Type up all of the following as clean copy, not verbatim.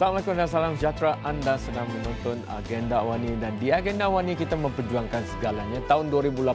Assalamualaikum dan salam sejahtera. Anda sedang menonton Agenda Wani dan di Agenda Wani kita memperjuangkan segalanya. Tahun 2018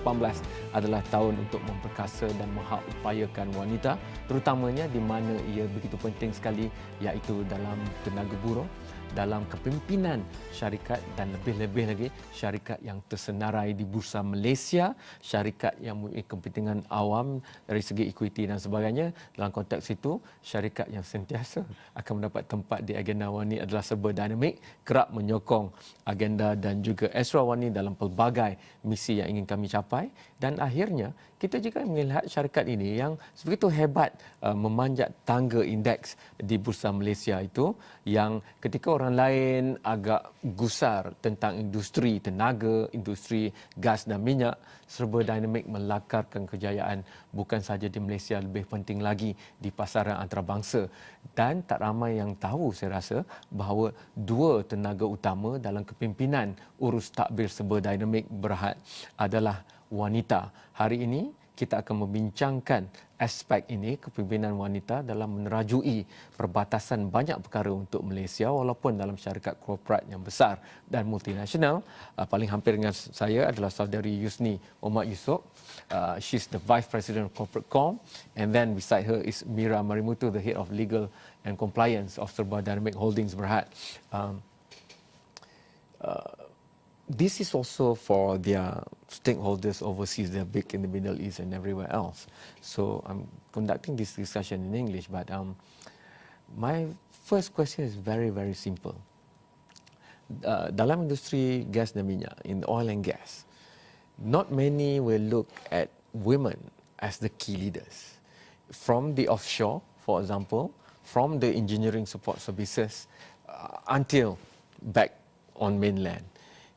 adalah tahun untuk memperkasa dan mengupayakan wanita, terutamanya di mana ia begitu penting sekali, iaitu dalam tenaga buruh, dalam kepimpinan syarikat dan lebih-lebih lagi syarikat yang tersenarai di Bursa Malaysia, syarikat yang mempunyai kepentingan awam dari segi equity dan sebagainya. Dalam konteks itu, syarikat yang sentiasa akan mendapat tempat di Agenda Wani adalah Serba Dinamik, kerap menyokong agenda dan juga Esra Wani dalam pelbagai misi yang ingin kami capai, dan akhirnya kita juga melihat syarikat ini yang begitu hebat memanjat tangga indeks di Bursa Malaysia itu, yang ketika orang lain agak gusar tentang industri tenaga, industri gas dan minyak, Serba Dinamik melakarkan kejayaan bukan sahaja di Malaysia, lebih penting lagi di pasaran antarabangsa. Dan tak ramai yang tahu, saya rasa, bahawa dua tenaga utama dalam kepimpinan urus takbir Serba Dinamik Berhad adalah wanita. Hari ini kita akan membincangkan aspek ini, kepimpinan wanita dalam menerajui perbatasan banyak perkara untuk Malaysia walaupun dalam syarikat korporat yang besar dan multinasional. Paling hampir dengan saya adalah saudari Yusni Muhammad Yusof. She's the Vice President of Corporate Com, and then beside her is Mira Marimutu, the Head of Legal and Compliance of Serba Dinamik Holdings Berhad. This is also for their stakeholders overseas. They're big in the Middle East and everywhere else. So I'm conducting this discussion in English, but my first question is very, very simple. Dalam industri gas dan minyak, in oil and gas, not many will look at women as the key leaders. From the offshore, for example, from the engineering support services until back on mainland.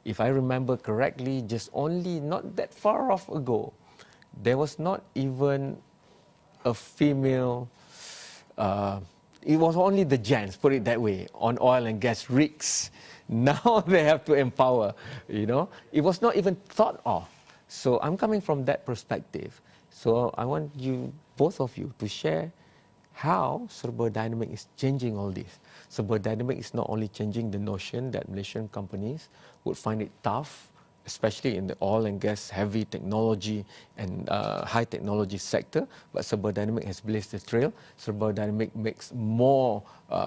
If I remember correctly, just only not that far off ago, there was not even a female, it was only the gents, put it that way, on oil and gas rigs. Now they have to empower, you know. It was not even thought of. So I'm coming from that perspective. So I want you, both of you, to share how Serba Dinamik is changing all this. Serba Dinamik is not only changing the notion that Malaysian companies would find it tough, especially in the oil and gas heavy technology and high technology sector, but Serba Dinamik has blazed the trail. Serba Dinamik makes more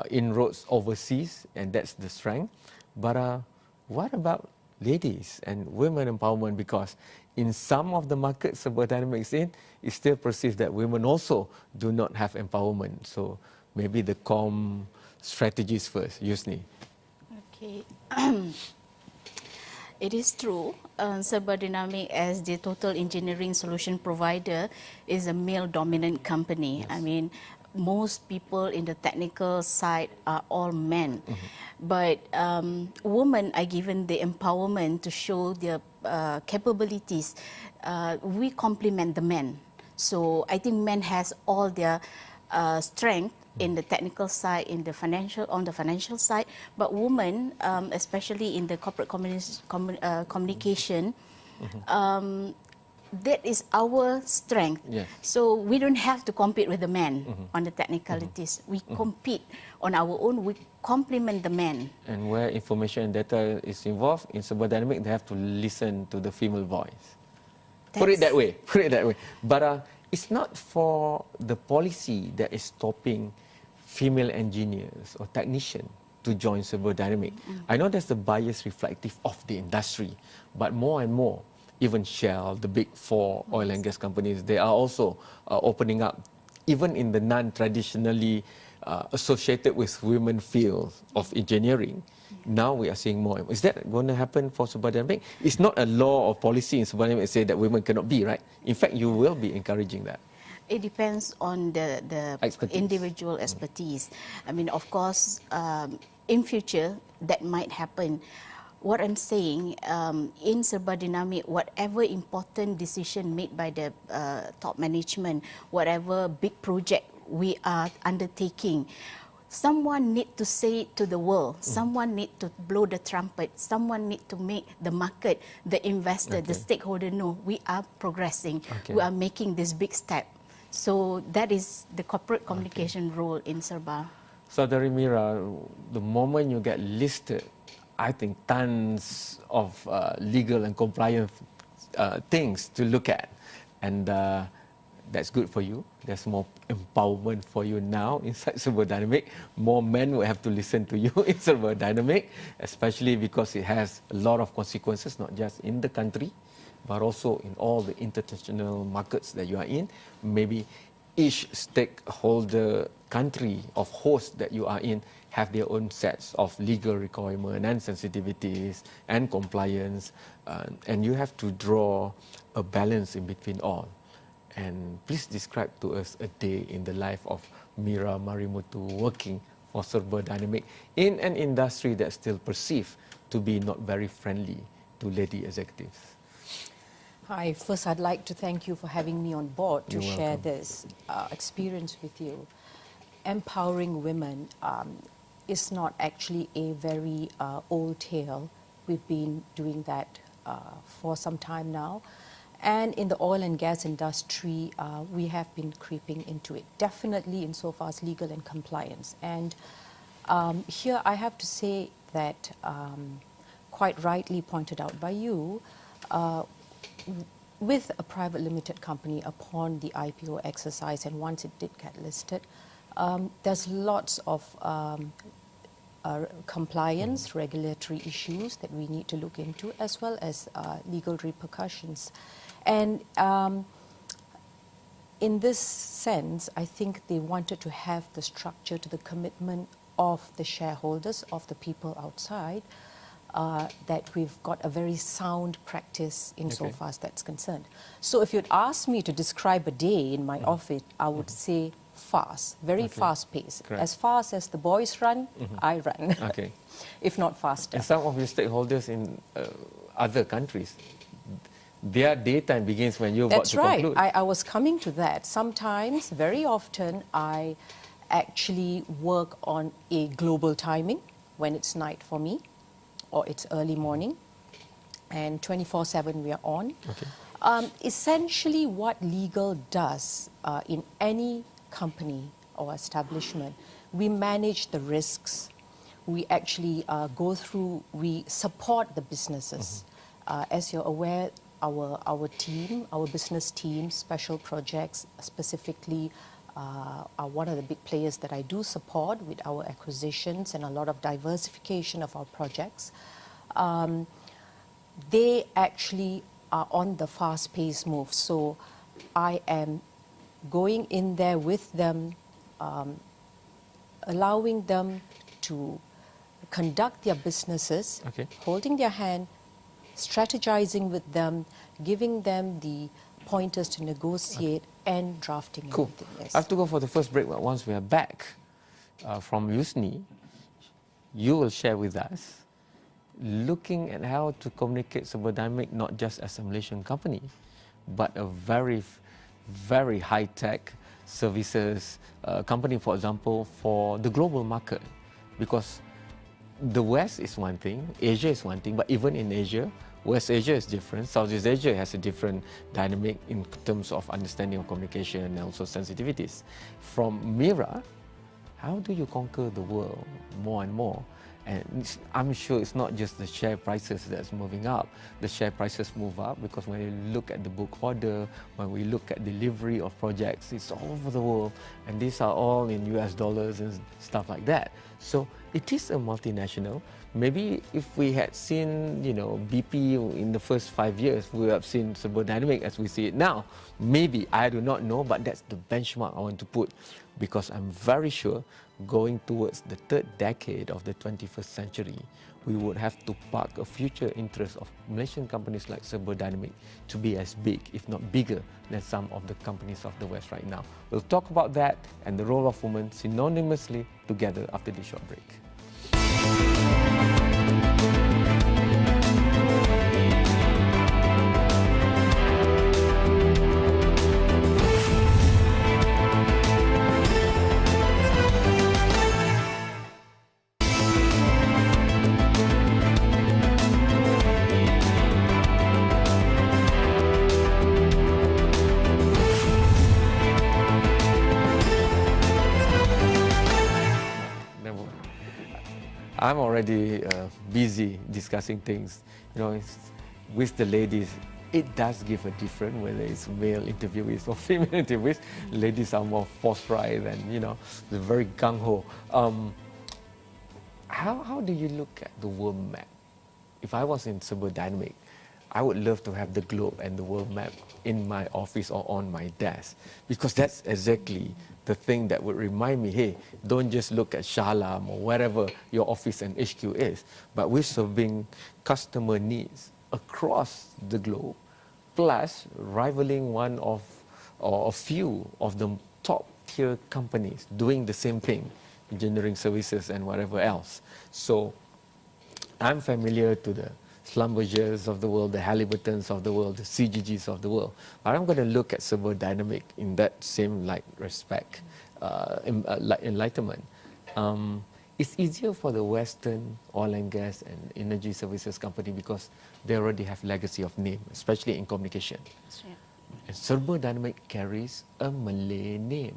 inroads overseas, and that's the strength. But what about ladies and women empowerment? Because in some of the markets Serba Dinamik is in, it's still perceived that women also do not have empowerment. So maybe the strategies first. Yusni. Okay. It is true. Serba Dinamik, as the total engineering solution provider, is a male-dominant company. Yes. I mean, most people in the technical side are all men. But women are given the empowerment to show their capabilities. We complement the men. So I think men has all their strength in the technical side, on the financial side, but women, especially in the corporate communication, that is our strength. Yes. So we don't have to compete with the men on the technicalities. We compete on our own. We complement the men. And where information and data is involved in Serba Dinamik, they have to listen to the female voice. Put it that way. Put it that way. But it's not for the policy that is stopping female engineers or technicians to join Serba Dinamik. I know that's the bias reflective of the industry, but more and more, even Shell, the big four oil and gas companies, they are also opening up, even in the non-traditionally associated with women fields of engineering. Now we are seeing more. Is that going to happen for Serba Dinamik? It's not a law or policy in Serba Dinamik say that women cannot be, right? In fact, you will be encouraging that. It depends on the individual expertise. I mean, of course, in future, that might happen. What I'm saying, in Serba Dinamik, whatever important decision made by the top management, whatever big project we are undertaking, someone need to say it to the world. Someone need to blow the trumpet. Someone need to make the market, the investor, the stakeholder know we are progressing. We are making this big step. So that is the corporate communication role in Serba. Saudari Mira, the moment you get listed, I think tons of legal and compliance things to look at, and that's good for you. There's more empowerment for you now inside Serba Dinamik. More men will have to listen to you in Serba Dinamik, especially because it has a lot of consequences, not just in the country, but also in all the international markets that you are in. Maybe each stakeholder country of host that you are in have their own sets of legal requirements and sensitivities and compliance, and you have to draw a balance in between all. And please describe to us a day in the life of Mira Marimutu working for Serba Dinamik in an industry that's still perceived to be not very friendly to lady executives. Hi, first I'd like to thank you for having me on board to You're share welcome. this experience with you. Empowering women is not actually a very old tale. We've been doing that for some time now. And in the oil and gas industry, we have been creeping into it, definitely insofar as legal and compliance. And here I have to say that, quite rightly pointed out by you, with a private limited company upon the IPO exercise, and once it did get listed, there's lots of compliance, regulatory issues that we need to look into, as well as legal repercussions. And in this sense, I think they wanted to have the structure to the commitment of the shareholders, of the people outside, that we've got a very sound practice insofar as that's concerned. So if you'd ask me to describe a day in my office, I would say fast, very fast paced. Correct. As fast as the boys run, I run, if not faster. And some of your stakeholders in other countries, their daytime begins when you're about That's to right. conclude. I was coming to that. Sometimes, very often, I actually work on a global timing when it's night for me, or it's early morning, and 24/7 we are on. Essentially, what legal does in any company or establishment, we manage the risks. We actually go through, we support the businesses. As you're aware, our team, our business team, special projects specifically, are one of the big players that I do support with our acquisitions and a lot of diversification of our projects. They actually are on the fast-paced move. So I am going in there with them, allowing them to conduct their businesses, holding their hand, strategizing with them, giving them the pointers to negotiate, and drafting everything. Yes. I have to go for the first break, but once we are back from Yusni, you will share with us looking at how to communicate Serba Dinamik not just as a Malaysian company, but a very, very high-tech services company, for example, for the global market. Because the West is one thing, Asia is one thing, but even in Asia, West Asia is different, Southeast Asia has a different dynamic in terms of understanding of communication and also sensitivities. From Mira, how do you conquer the world more and more? And I'm sure it's not just the share prices that's moving up. The share prices move up because when you look at the book order, when we look at delivery of projects, it's all over the world. And these are all in US dollars and stuff like that. So it is a multinational. Maybe if we had seen, BP in the first 5 years, we would have seen Serba Dinamik as we see it now. Maybe, I do not know, but that's the benchmark I want to put, because I'm very sure going towards the third decade of the 21st century, we would have to park a future interest of Malaysian companies like Serba Dinamik to be as big, if not bigger, than some of the companies of the West right now. We'll talk about that and the role of women synonymously together after this short break. I'm already busy discussing things, with the ladies. It does give a different, whether it's male interviewees or female interviewees. Ladies are more forthright and, they're very gung-ho. How do you look at the world map? If I was in Serba Dinamik, I would love to have the globe and the world map in my office or on my desk, because that's exactly the thing that would remind me, hey, don't just look at Shah Alam or wherever your office and HQ is, but we're serving customer needs across the globe, plus rivaling one of or a few of the top tier companies doing the same thing, engineering services and whatever else. So I'm familiar to the Schlumbergers of the world, the Halliburtons of the world, the CGGs of the world. But I'm going to look at Serba Dinamik in that same respect, enlightenment. It's easier for the Western oil and gas and energy services company because they already have legacy of name, especially in communication. And Serba Dinamik carries a Malay name,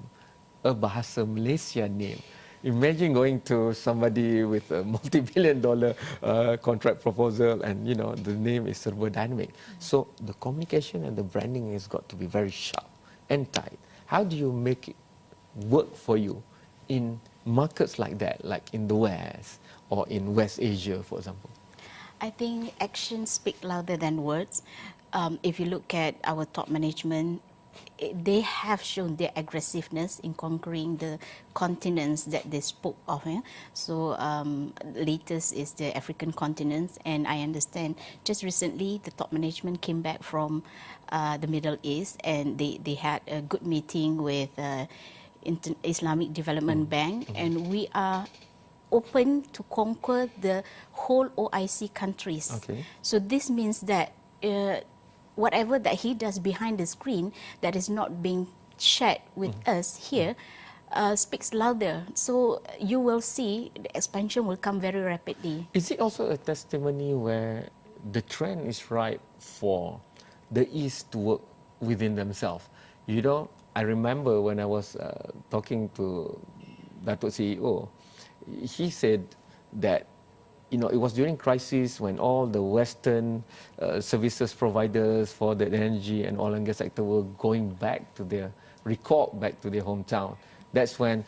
a Bahasa Malaysia name. Imagine going to somebody with a multi-billion-dollar contract proposal and, the name is Serba Dinamik. So the communication and the branding has got to be very sharp and tight. How do you make it work for you in markets like that, like in the West or in West Asia, for example? I think actions speak louder than words. If you look at our top management, they have shown their aggressiveness in conquering the continents that they spoke of. So latest is the African continent, and I understand just recently the top management came back from the Middle East, and they had a good meeting with Islamic Development Bank, and we are open to conquer the whole OIC countries. So this means that whatever that he does behind the screen that is not being shared with us here speaks louder. So you will see the expansion will come very rapidly. Is it also a testimony where the trend is right for the East to work within themselves? I remember when I was talking to Datuk CEO, he said that it was during crisis when all the Western services providers for the energy and oil and gas sector were going back to their hometown. That's when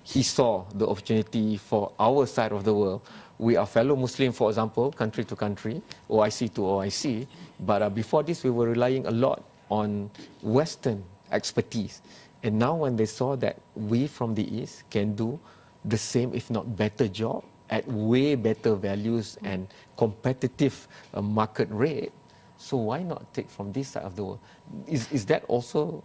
he saw the opportunity for our side of the world. We are fellow Muslim, for example, country to country, OIC to OIC. But before this, we were relying a lot on Western expertise. And now when they saw that we from the East can do the same, if not better job, at way better values and competitive market rate, so why not take from this side of the world? Is that also,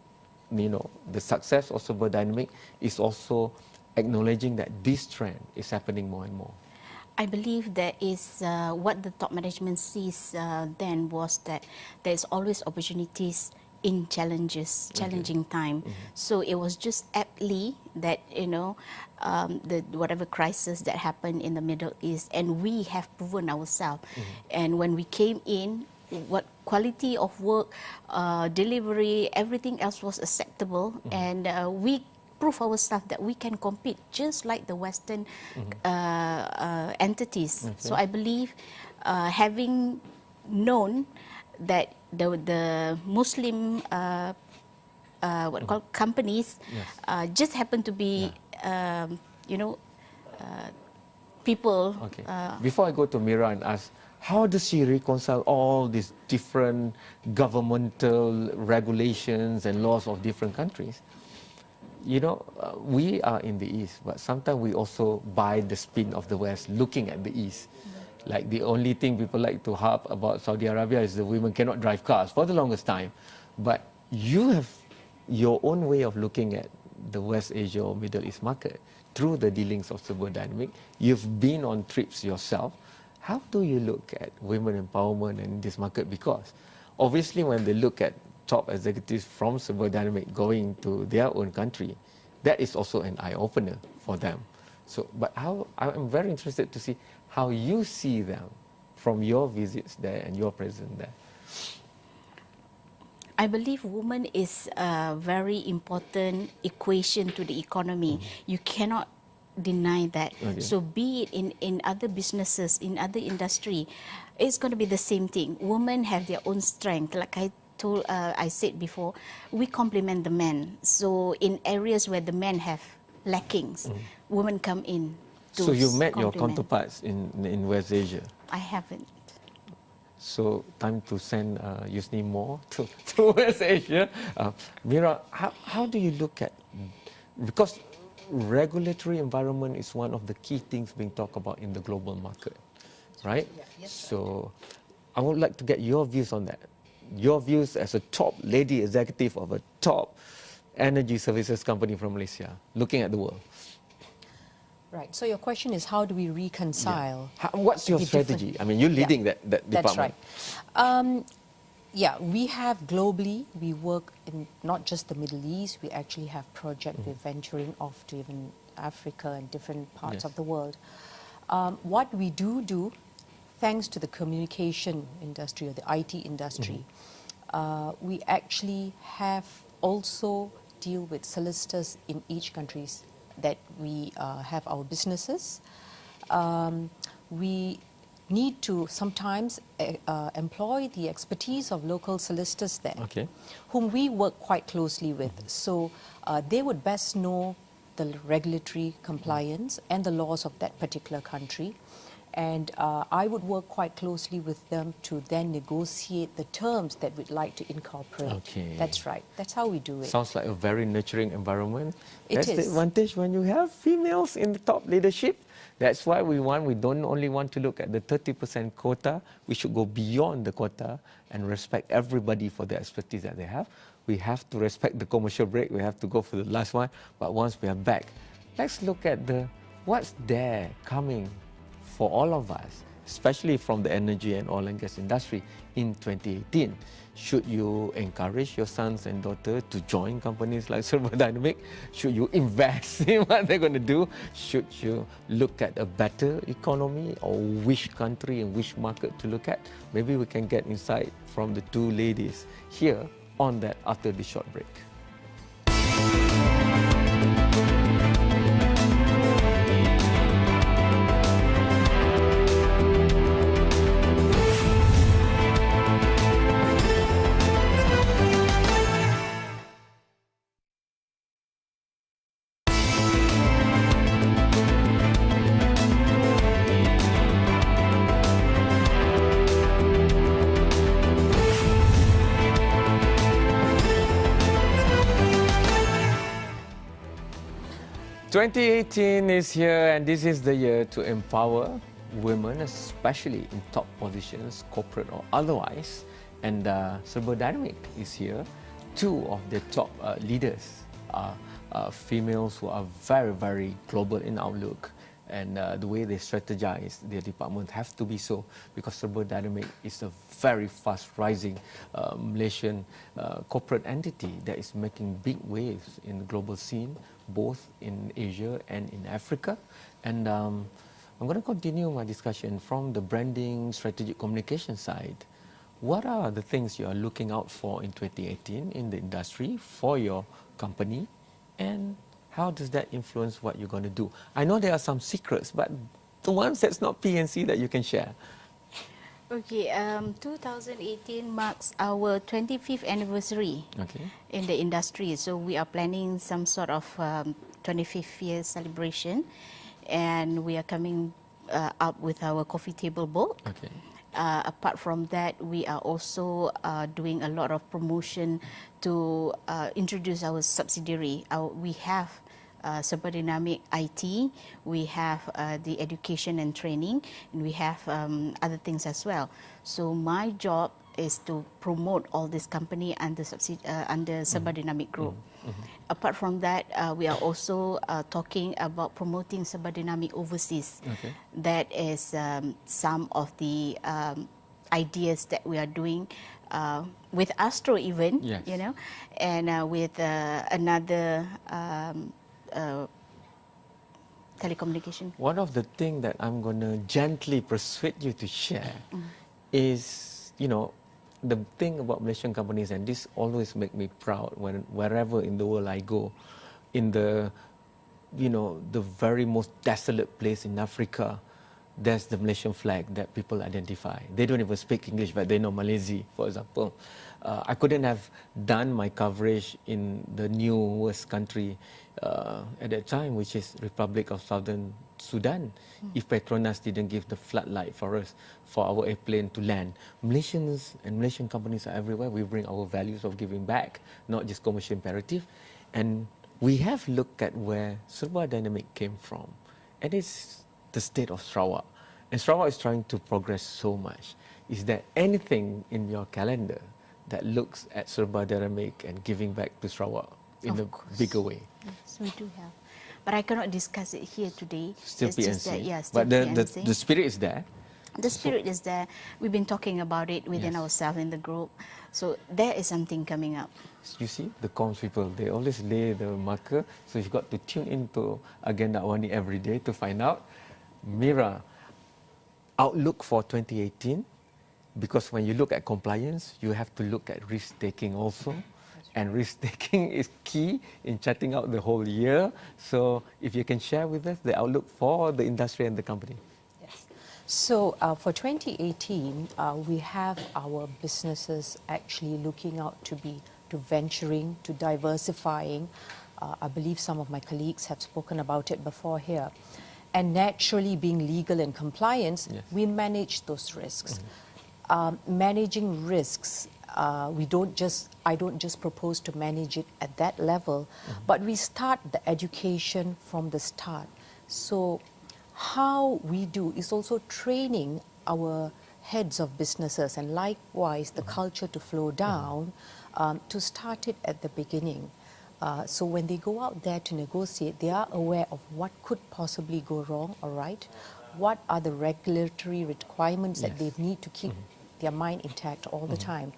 the success of Serba Dinamik is also acknowledging that this trend is happening more and more? I believe that is what the top management sees then was that there's always opportunities in challenging time. So it was just aptly that, the whatever crisis that happened in the Middle East, and we have proven ourselves. And when we came in, what quality of work, delivery, everything else was acceptable, and we prove ourselves that we can compete just like the Western entities. So I believe having known that the Muslim companies just happen to be people. Before I go to Mira and ask, how does she reconcile all these different governmental regulations and laws of different countries? We are in the East, but sometimes we also buy the spin of the West, looking at the East. Like the only thing people like to harp about Saudi Arabia is the women cannot drive cars for the longest time. But you have your own way of looking at the West Asia or Middle East market through the dealings of Serba Dinamik. You've been on trips yourself. How do you look at women empowerment in this market? Because obviously when they look at top executives from Serba Dinamik going to their own country, that is also an eye-opener for them. So, but I'm very interested to see how you see them from your visits there and your presence there. I believe women is a very important equation to the economy. You cannot deny that. Okay. So be it in other businesses, in other industry, it's going to be the same thing. Women have their own strength. Like I said before, we complement the men. So in areas where the men have lackings, women come in to So you met your complement. counterparts in West Asia. I haven't. So time to send Yusni more to West Asia. Mira, how do you look at, because regulatory environment is one of the key things being talked about in the global market, right? Yeah, yes, so I would like to get your views on that. Your views as a top lady executive of a top energy services company from Malaysia, looking at the world. Right. So your question is, how do we reconcile? Yeah. What's your the strategy? different- I mean, you're leading that department. That's right. Yeah, we have globally, we work in not just the Middle East, we actually have projects, we're venturing off to even Africa and different parts Yes. of the world. What we do, thanks to the communication industry or the IT industry, we actually have also deal with solicitors in each countries that we have our businesses. We need to sometimes employ the expertise of local solicitors there, Okay. whom we work quite closely with. So they would best know the regulatory compliance and the laws of that particular country. And I would work quite closely with them to then negotiate the terms that we'd like to incorporate. Okay. That's right. That's how we do it. Sounds like a very nurturing environment. It That's the is. advantage when you have females in the top leadership. That's why we don't only want to look at the 30% quota, we should go beyond the quota and respect everybody for the expertise that they have. We have to respect the commercial break, we have to go for the last one, but once we are back, let's look at what's there coming for all of us, especially from the energy and oil and gas industry in 2018. Should you encourage your sons and daughters to join companies like Serba Dinamik? Should you invest in what they're going to do? Should you look at a better economy, or which country and which market to look at? Maybe we can get insight from the two ladies here on that after the short break. '18 is here, and this is the year to empower women, especially in top positions, corporate or otherwise. And Serba Dinamik is here. Two of the top leaders are females who are very, very global in outlook. And the way they strategize their department have to be so, because Serba Dinamik is a very fast rising Malaysian corporate entity that is making big waves in the global scene, both in Asia and in Africa. And I'm going to continue my discussion from the branding, strategic communication side. What are the things you are looking out for in 2018 in the industry for your company, and how does that influence what you're going to do? I know there are some secrets, but the ones that's not PNC that you can share. Okay, 2018 marks our 25th anniversary in the industry. So we are planning some sort of 25th year celebration, and we are coming up with our coffee table book. Okay. Apart from that, we are also doing a lot of promotion to introduce our subsidiary. We have Serba Dinamik IT, we have the education and training, and we have other things as well. So my job is to promote all this company under Serba Dinamik Group. Apart from that, we are also talking about promoting Serba Dinamik overseas. Okay. That is some of the ideas that we are doing with Astro even, Yes. you know, and with another telecommunication. One of the things that I'm going to gently persuade you to share is, you know, the thing about Malaysian companies, and this always make me proud wherever in the world I go, in the the very most desolate place in Africa, there's the Malaysian flag that people identify. They don't even speak English, but they know Malaysia, for example. I couldn't have done my coverage in the newest country at that time, which is Republic of Southern Sudan, if Petronas didn't give the floodlight for us, for our airplane to land. Malaysians and Malaysian companies are everywhere. We bring our values of giving back, not just commercial imperative. And we have looked at where Serba Dinamik came from, and it's the state of Sarawak. And Sarawak is trying to progress so much. Is there anything in your calendar that looks at Serba Dinamik and giving back to Sarawak in a bigger way? Yes, we do have. But I cannot discuss it here today. Still it's PNC. Just that, yeah, still but the spirit is there. The spirit is there. We've been talking about it within ourselves in the group. So there is something coming up. You see, the comms people, they always lay the marker. So you've got to tune into Agenda Wani every day to find out. Mira, outlook for 2018, because when you look at compliance, you have to look at risk-taking also. And risk-taking is key in charting out the whole year. So if you can share with us the outlook for the industry and the company. Yes. So for 2018, we have our businesses actually looking out to venturing, to diversifying. I believe some of my colleagues have spoken about it before here. And naturally, being legal and compliance, we manage those risks. Managing risks, I don't just propose to manage it at that level, but we start the education from the start. So how we do is also training our heads of businesses, and likewise the culture to flow down, to start it at the beginning. So when they go out there to negotiate, they are aware of what could possibly go wrong or right, what are the regulatory requirements that they need to keep their mind intact all the time.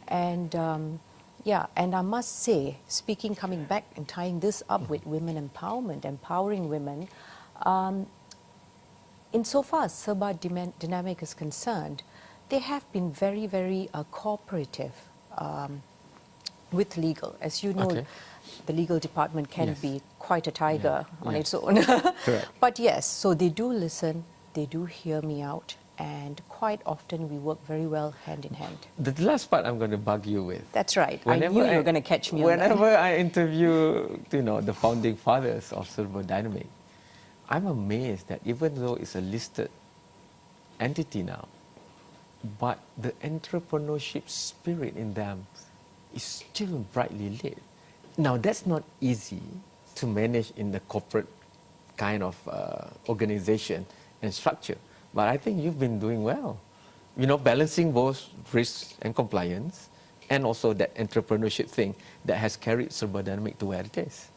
And and I must say, coming back and tying this up with women empowerment, empowering women, insofar as Serba Dinamik is concerned, they have been very, very cooperative with legal. As you know, the legal department can be quite a tiger on its own. But yes, so they do listen, they do hear me out, and quite often we work very well hand in hand. The last part I'm going to bug you with. That's right. I knew you were going to catch me on that. Whenever I interview, the founding fathers of Serba Dinamik, I'm amazed that even though it's a listed entity now, but the entrepreneurship spirit in them is still brightly lit. Now, that's not easy to manage in the corporate kind of organization and structure. But I think you've been doing well. Balancing both risk and compliance, and also that entrepreneurship thing that has carried Serba Dinamik to where it is.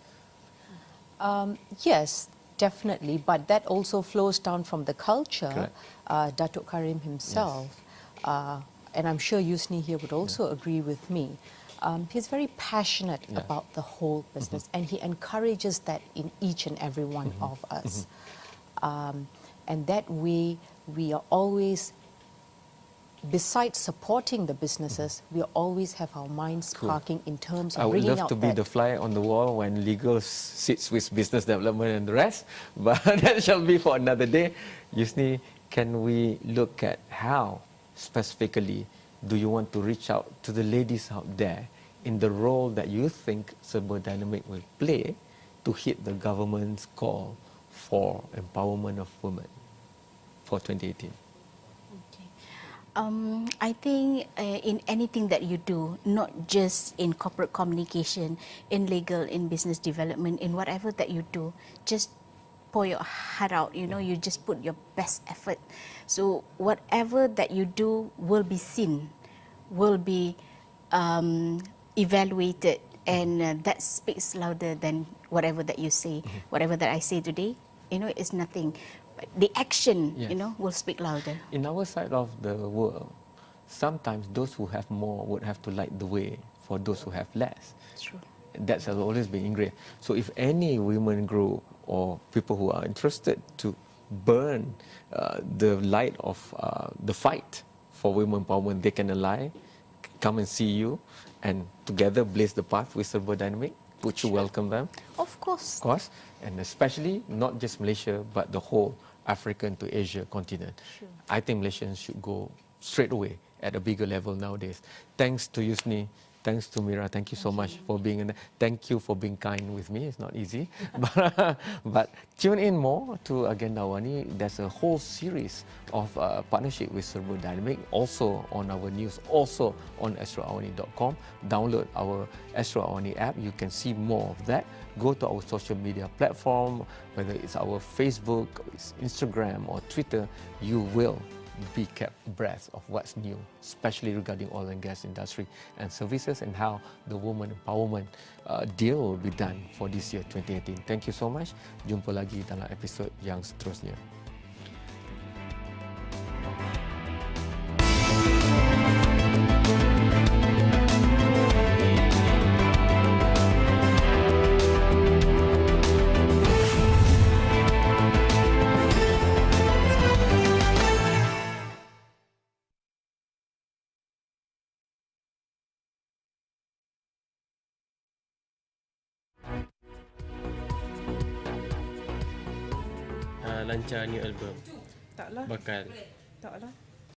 Yes, definitely. But that also flows down from the culture. Datuk Karim himself, and I'm sure Yusni here would also agree with me. He's very passionate about the whole business, and he encourages that in each and every one of us. And that way, we are always, besides supporting the businesses, we always have our minds sparking in terms of bringing out that. I would love to be the fly on the wall when legal sits with business development and the rest, but that shall be for another day. Yusni, can we look at how specifically do you want to reach out to the ladies out there in the role that you think Serba Dinamik will play to hit the government's call for empowerment of women for 2018? I think in anything that you do, not just in corporate communication, in legal, in business development, in whatever that you do, just pour your heart out, you just put your best effort. So whatever that you do will be seen, will be evaluated, and that speaks louder than whatever that you say. Whatever that I say today, is nothing. The action, will speak louder. In our side of the world, sometimes those who have more would have to light the way for those who have less. True. That's always been ingrained. So if any women group or people who are interested to burn the light of the fight for women empowerment, they can ally, come and see you, and together blaze the path with Serba Dinamik. Would you welcome them? Of course. Of course, and especially not just Malaysia, but the whole African to Asia continent. Sure. I think Malaysians should go straight away at a bigger level nowadays. Thanks to Yusni, thanks to Mira, thank you so much for being in. Thank you for being kind with me. It's not easy, but tune in more to Agenda Wani. There's a whole series of partnership with Serba Dinamik, also on our news, also on astroawani.com. Download our Astro Awani app. You can see more of that. Go to our social media platform, whether it's our Facebook, it's Instagram or Twitter. You will be kept abreast of what's new, especially regarding oil and gas industry and services, and how the woman empowerment deal will be done for this year 2018. Thank you so much. Jumpa lagi dalam episod yang seterusnya. Lancar new album. Taklah. Bakal. Taklah.